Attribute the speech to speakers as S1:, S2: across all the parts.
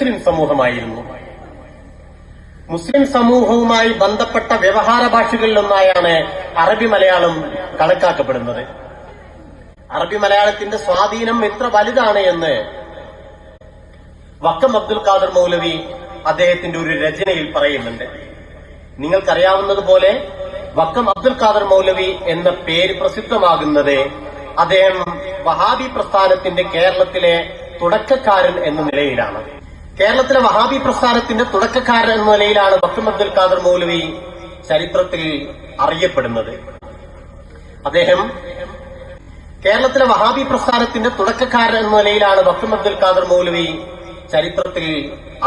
S1: മുസ്ലിം സമൂഹമായിരുന്നു. മുസ്ലിം സമൂഹവുമായി ബന്ധപ്പെട്ട വ്യവഹാര ഭാഷകളിലൊന്നായാണ് അറബി മലയാളം കണക്കാക്കപ്പെടുന്നത്. അറബി മലയാളത്തിന്റെ സ്വാധീനം എത്ര വലുതാണ് എന്ന് വക്കം അബ്ദുൽ ഖാദർ മൗലവി അദ്ദേഹത്തിന്റെ ഒരു രചനയിൽ പറയുന്നുണ്ട്. നിങ്ങൾക്കറിയാവുന്നതുപോലെ വക്കം അബ്ദുൽ ഖാദർ മൗലവി എന്ന പേര് പ്രസിദ്ധമാകുന്നത് അദ്ദേഹം വഹാബി പ്രസ്ഥാനത്തിന്റെ കേരളത്തിലെ തുടക്കക്കാരൻ എന്ന നിലയിലാണ്. കേരളത്തിലെ വഹാബി പ്രസ്ഥാനത്തിന്റെ തുടക്കക്കാരൻ എന്ന നിലയിലാണ് വക്കം അബ്ദുൽ ഖാദർ മൗലവി ചരിത്രത്തിൽ അറിയപ്പെടുന്നത്. അദ്ദേഹം കേരളത്തിലെ വഹാബി പ്രസ്ഥാനത്തിന്റെ തുടക്കക്കാരൻ എന്ന നിലയിലാണ് വക്കം അബ്ദുൽ ഖാദർ മൗലവി ചരിത്രത്തിൽ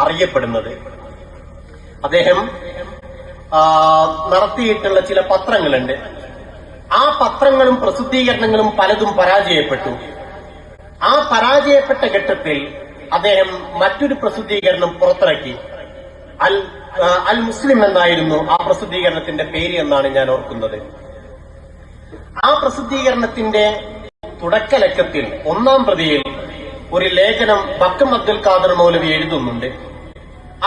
S1: അറിയപ്പെടുന്നത്. അദ്ദേഹം നടത്തിയിട്ടുള്ള ചില പത്രങ്ങളുണ്ട്. ആ പത്രങ്ങളും പ്രസിദ്ധീകരണങ്ങളും പലതും പരാജയപ്പെട്ടു. ആ പരാജയപ്പെട്ട ഘട്ടത്തിൽ അദ്ദേഹം മറ്റൊരു പ്രസിദ്ധീകരണം പുറത്തിറക്കി. അൽ മുസ്ലിം എന്നായിരുന്നു ആ പ്രസിദ്ധീകരണത്തിന്റെ പേര് എന്നാണ് ഞാൻ ഓർക്കുന്നത്. ആ പ്രസിദ്ധീകരണത്തിന്റെ തുടക്കലക്കത്തിൽ 1-ാം പ്രതിയിൽ ഒരു ലേഖനം വക്കം അബ്ദുൽ ഖാദർ മൗലവി എഴുതുന്നുണ്ട്.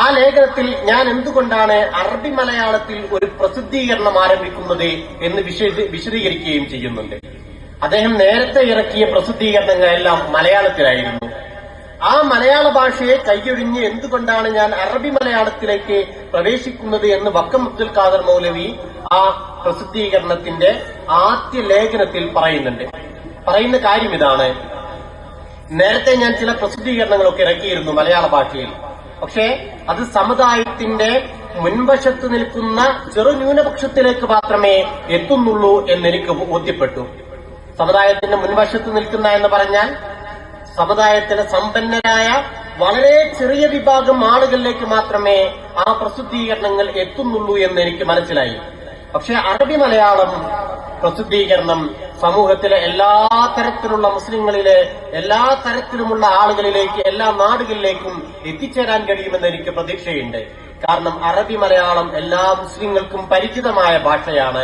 S1: ആ ലേഖനത്തിൽ ഞാൻ എന്തുകൊണ്ടാണ് അറബി മലയാളത്തിൽ ഒരു പ്രസിദ്ധീകരണം ആരംഭിക്കുന്നത് എന്ന് വിശദീകരിക്കുകയും ചെയ്യുന്നുണ്ട്. അദ്ദേഹം നേരത്തെ ഇറക്കിയ പ്രസിദ്ധീകരണങ്ങളെല്ലാം മലയാളത്തിലായിരുന്നു. ആ മലയാള ഭാഷയെ കൈയൊഴിഞ്ഞ് എന്തുകൊണ്ടാണ് ഞാൻ അറബി മലയാളത്തിലേക്ക് പ്രവേശിക്കുന്നത് എന്ന് വക്കം അബ്ദുൽ ഖാദർ മൗലവി ആ പ്രസിദ്ധീകരണത്തിന്റെ ആദ്യ ലേഖനത്തിൽ പറയുന്നുണ്ട്. പറയുന്ന കാര്യം ഇതാണ്: നേരത്തെ ഞാൻ ചില പ്രസിദ്ധീകരണങ്ങളൊക്കെ ഇറക്കിയിരുന്നു മലയാള ഭാഷയിൽ. പക്ഷേ അത് സമുദായത്തിന്റെ മുൻവശത്ത് നിൽക്കുന്ന ചെറു ന്യൂനപക്ഷത്തിലേക്ക് മാത്രമേ എത്തുന്നുള്ളൂ എന്നെനിക്ക് ബോധ്യപ്പെട്ടു. സമുദായത്തിന്റെ മുൻവശത്ത് നിൽക്കുന്ന എന്ന് പറഞ്ഞാൽ സമുദായത്തിലെ സമ്പന്നരായ വളരെ ചെറിയ വിഭാഗം ആളുകളിലേക്ക് മാത്രമേ ആ പ്രസിദ്ധീകരണങ്ങൾ എത്തുന്നുള്ളൂ എന്ന് എനിക്ക് മനസ്സിലായി. പക്ഷെ അറബി മലയാളം പ്രസിദ്ധീകരണം സമൂഹത്തിലെ എല്ലാ തരത്തിലുള്ള മുസ്ലിങ്ങളിലെ എല്ലാ തരത്തിലുമുള്ള ആളുകളിലേക്ക്, എല്ലാ നാടുകളിലേക്കും എത്തിച്ചേരാൻ കഴിയുമെന്ന് എനിക്ക് പ്രതീക്ഷയുണ്ട്. കാരണം അറബി മലയാളം എല്ലാ മുസ്ലിങ്ങൾക്കും പരിചിതമായ ഭാഷയാണ്.